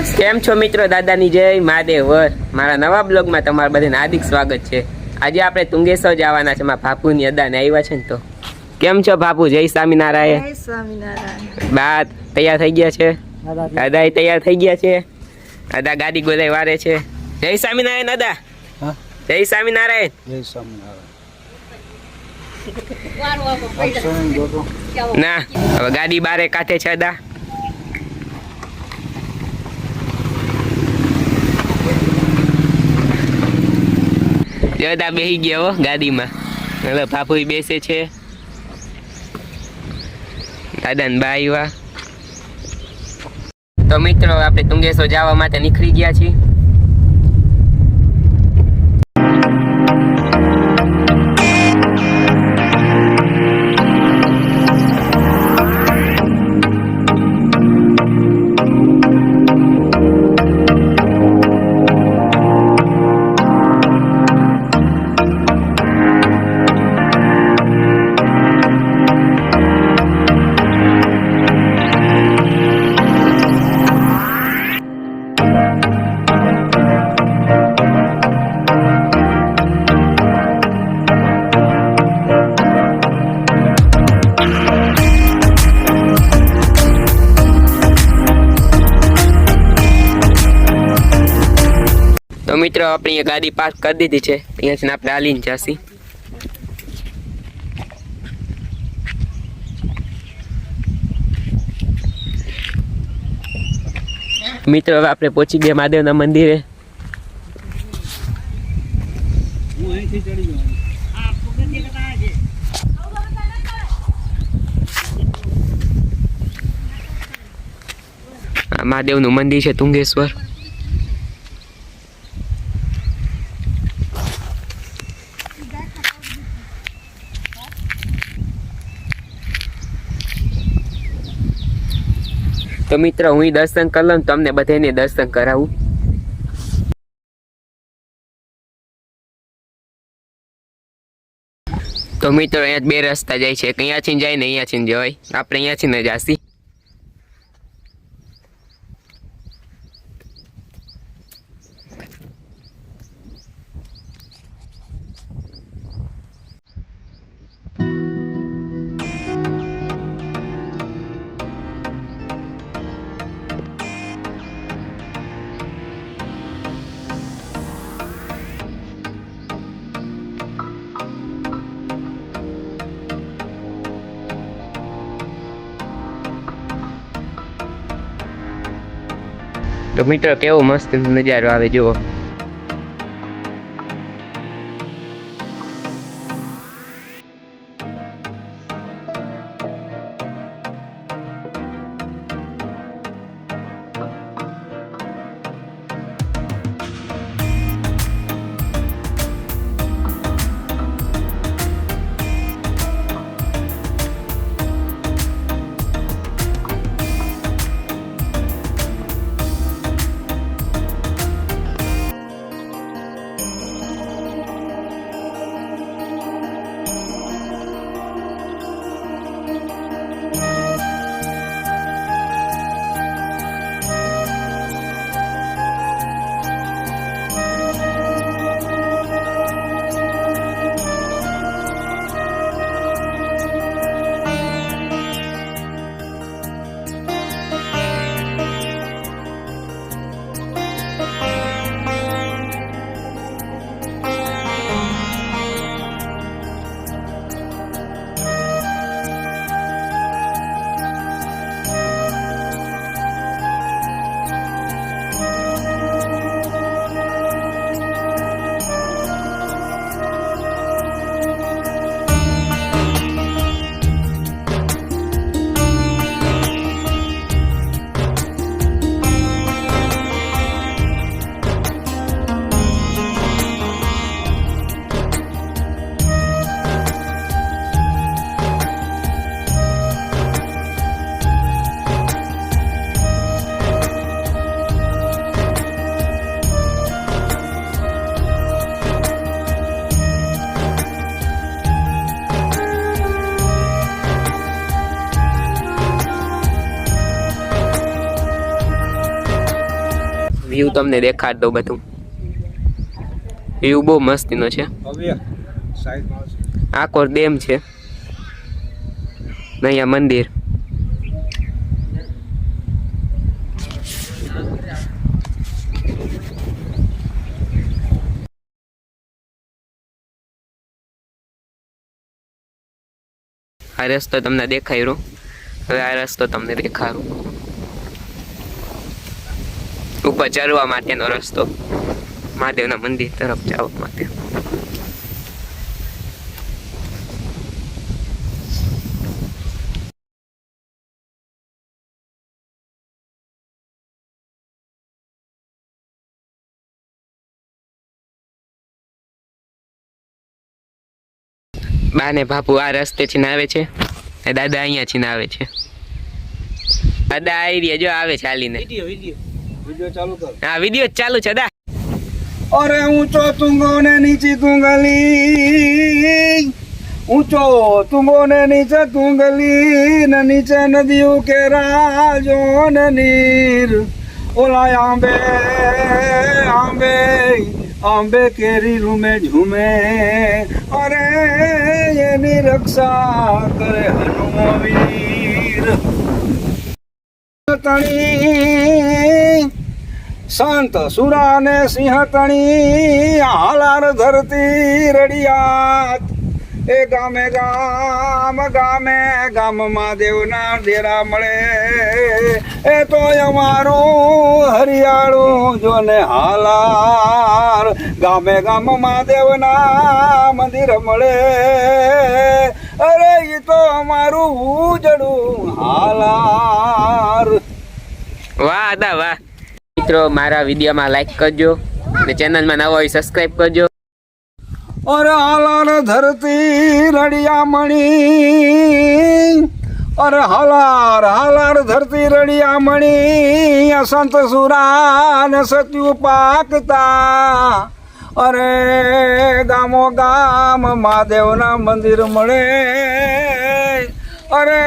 કેમ છો મિત્રો? દાદાની જય મહાદેવ વર. મારા નવા બ્લોગમાં તમારા બધાને હાર્દિક સ્વાગત છે. આજે આપણે તુંગેશ્વર જવાના છે. મારા બાપુની અદાને આવ્યા છે ને તો કેમ છો બાપુ? જય સ્વામિનારાયણ. જય સ્વામિનારાયણ. બા તૈયાર થઈ ગયા છે? દાદા તૈયાર થઈ ગયા છે. દાદા ગાડી ગોદાઈ વારે છે. જય સ્વામિનારાયણ દાદા. જય સ્વામિનારાયણ. જય સ્વામિનારાયણ. ના હવે ગાડી બારે કાંઠે છે દાદા. દાદા બેસી ગયા હો ગાડીમાં. હવે બાપુ બેસે છે. દાદા ને બા આવ્યા. તો મિત્રો આપણે તુંગેશ્વર જવા માટે નીકળી ગયા છીએ. તો મિત્રો આપણે અહીંયા ગાડી પાર્ક કરી દીધી છે. અહીંયાથી આપણે હાલીને જાસી. મિત્રો હવે આપણે પહોંચી ગયા મહાદેવના મંદિરે. આ મહાદેવનું મંદિર છે તુંગેશ્વર. તો મિત્રો હું દર્શન કરી લઉં, તમને બધાને દર્શન કરાવું. તો મિત્રો અહીંયા બે રસ્તા જાય છે. અહીંયાથી જાય ને અહીંયાથી જવાય. આપણે અહીંયાથી ને જાસી. તો મિત્રો કેવો મસ્ત નજારો આવે જુઓ. વ્યૂ તમને દેખાડ દો બધું. વ્યૂ બહુ મસ્તીનો છે. આકોર ડેમ છે, અહીંયા મંદિર. આ રસ્તો તમને દેખાય રહ્યો. હવે આ રસ્તો તમને દેખાડું. ઉપર ચડવા માટેનો રસ્તો, મહાદેવના મંદિર તરફ જવા માટે. બા ને બાપુ આ રસ્તેથી આવે છે, દાદા અહીંયાથી આવે છે. દાદા આવી રહ્યા, જો આવે ચાલીને. હા, વિડિયો ચાલુ છે દા. અરે ઊંચો તુંગો ને નીચી તુંગલી, ઊંચો તુંગો ને નીચે તુંગલી, ને નીચે નદીઓ કે રાજો ને નીર. ઓલા આંબે આંબે આંબે કેરી રૂમે ઝૂમે, અરે એની રક્ષા કરે હનુમવીર. તણી સંત સુરા ને સિંહ તણી, હાલાર ધરતી રડિયાત. એ ગામે ગામ ગામે ગામમાં દેવના ડેરા મળે. એ તો અમારું હરિયાળું જોને હાલાર. ગામે ગામમાં દેવના મંદિર મળે. અરે એ તો અમારું ઉજળું હાલાર. વાહ દા વાહ. મિત્રો, મારા વિડીયોમાં લાઈક કરજો અને ચેનલમાં નવા હોય સબસ્ક્રાઇબ કરજો. અરે હાલાર ધરતી રડિયામણી, અરે હાલાર હાલાર ધરતી રડિયામણી. સંત સુરા ને સત્યુ પાકતા, અરે ગામો ગામ મહાદેવના મંદિર મળે. અરે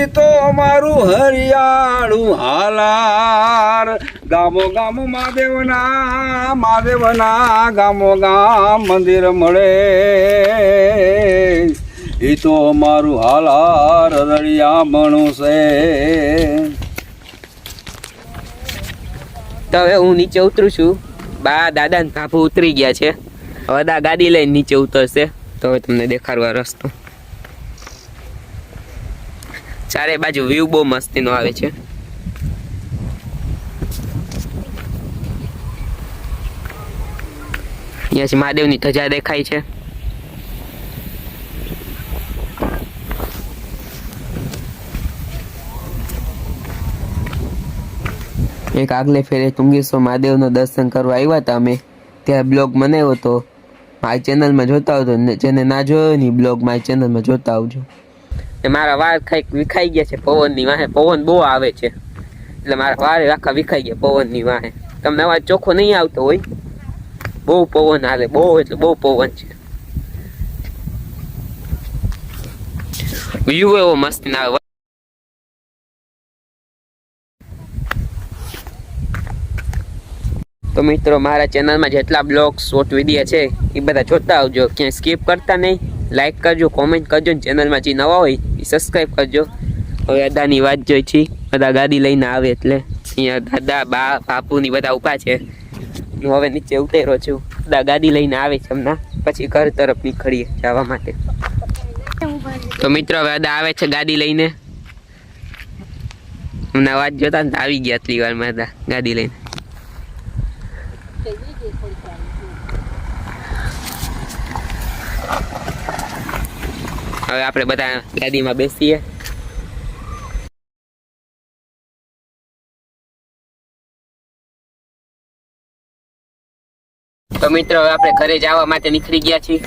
એ તો અમારું હરિયાળું હાલાર. ગામો ગામ મહાદેવના ગામો ગામ મંદિર મળે. એ તો અમારું હાલાર રળિયામણું છે. તો હવે હું નીચે ઉતરું છું. બા દાદા ને બાપુ ઉતરી ગયા છે. હવે દા ગાડી લઈને નીચે ઉતરશે. તો હવે તમને દેખાડવા રસ્તો. ચારે બાજુ વ્યૂ બહુ મસ્તીનો આવે છે. અહીંયાથી મહાદેવની ધજા દેખાય છે. એક આગલે ફેરે તુંગેશ્વર મહાદેવનો દર્શન કરવા આવ્યા હતા અમે. ત્યાં બ્લોગ બનાવ્યો હતો. મારી ચેનલમાં જોતા આવજો. જેને ના જોયો ને બ્લોગ મારી ચેનલમાં જોતા આવજો. મારા વાળ કંઈક વિખાઈ ગયા છે પવનની વાહે. પવન બહુ આવે છે એટલે મારા વાળ આખા વિખાઈ ગયા પવનની વાહે. તમને અવાજ ચોખ્ખો નહીં આવતો હોય. બહુ પવન હાલે, બહુ એટલે બહુ પવન છે. વ્યૂ એવો મસ્ત ના આવે. તો મિત્રો, મારા ચેનલમાં જેટલા બ્લોગ શોર્ટ વિડીયો છે એ બધા જોતા આવજો. ક્યાંય સ્કીપ કરતા નહીં. લાઈક કરજો, કોમેન્ટ કરજો. ચેનલમાં જે નવા હોય એ સબસ્ક્રાઈબ કરજો. હવે દાદાની વાત જોઈ છે. બધા ગાડી લઈને આવે એટલે અહીંયા દાદા બા બાપુની બધા ઊભા છે. હું હવે નીચે ઉતર્યો છું. બધા ગાડી લઈને આવે છે હમણાં. પછી ઘર તરફ નીકળીએ જવા માટે. તો મિત્રો, હવે દાદા આવે છે ગાડી લઈને. હમણાં વાત જોતા ને આવી ગયા આટલી વારમાં દાદા ગાડી લઈને. હવે આપણે બધા ગાડીમાં બેસીએ. તો મિત્રો, હવે આપણે ઘરે જવા માટે નીકળી ગયા છીએ.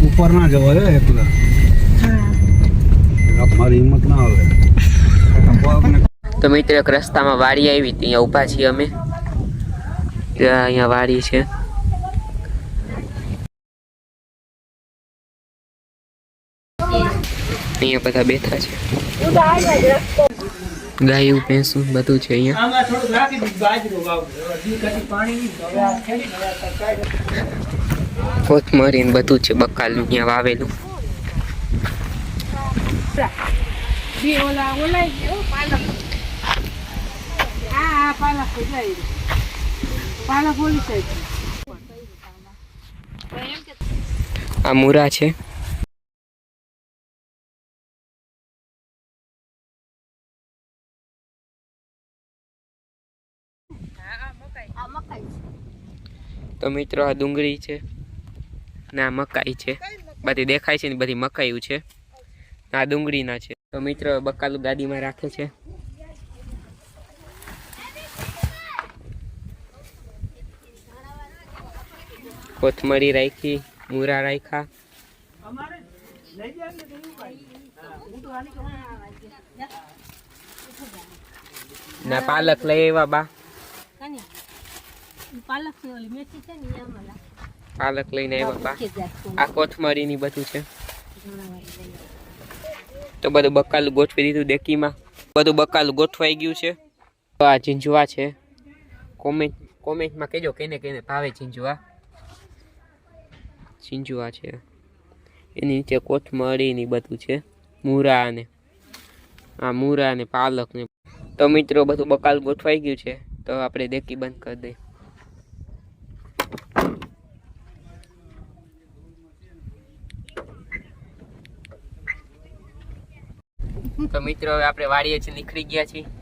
ઉપર ના જવાય એકલા. મારી હિંમત ના આવે. તો મિત્રો, એક રસ્તામાં વાડી આવી હતી. અહીંયા ઊભા છીએ અમે. અહીંયા વાડી છે. અહીંયા બધા બેઠા છે ગાયું ભેંસું બધું છે અહીંયા કોથમરી ને બધું છે બકાલું અહીંયા વાવેલું આ મૂરા છે તો મિત્રો આ ડુંગળી છે ના મકાઈ છે બધી દેખાય છે ને બધી મકાઈ છે આ ડુંગળીના છે તો મિત્રો બકાલું ગાડીમાં રાખે છે કોથમરી રાખી મૂરા રાખ્યા ના પાલક લઈ આવ્યા બા પાલક લઈને આવ્યા બા આ કોથમરી ની બધું છે તો બધું બકાલું ગોઠવી દીધું ડેકીમાં બધું બકાલું ગોઠવાઈ ગયું છે તો આ ઝીંઝવા છે કોમેન્ટમાં કહેજો કેને કેને ભાવે ઝીંઝવા છે એની નીચે કોથમરી ની બધું છે મૂરા ને પાલક ને તો મિત્રો બધું બકાલ ગોઠવાઈ ગયું છે તો આપણે ડેકી બંધ કરી દઈએ તો મિત્રો હવે આપણે વાડીએ નીકળી ગયા છીએ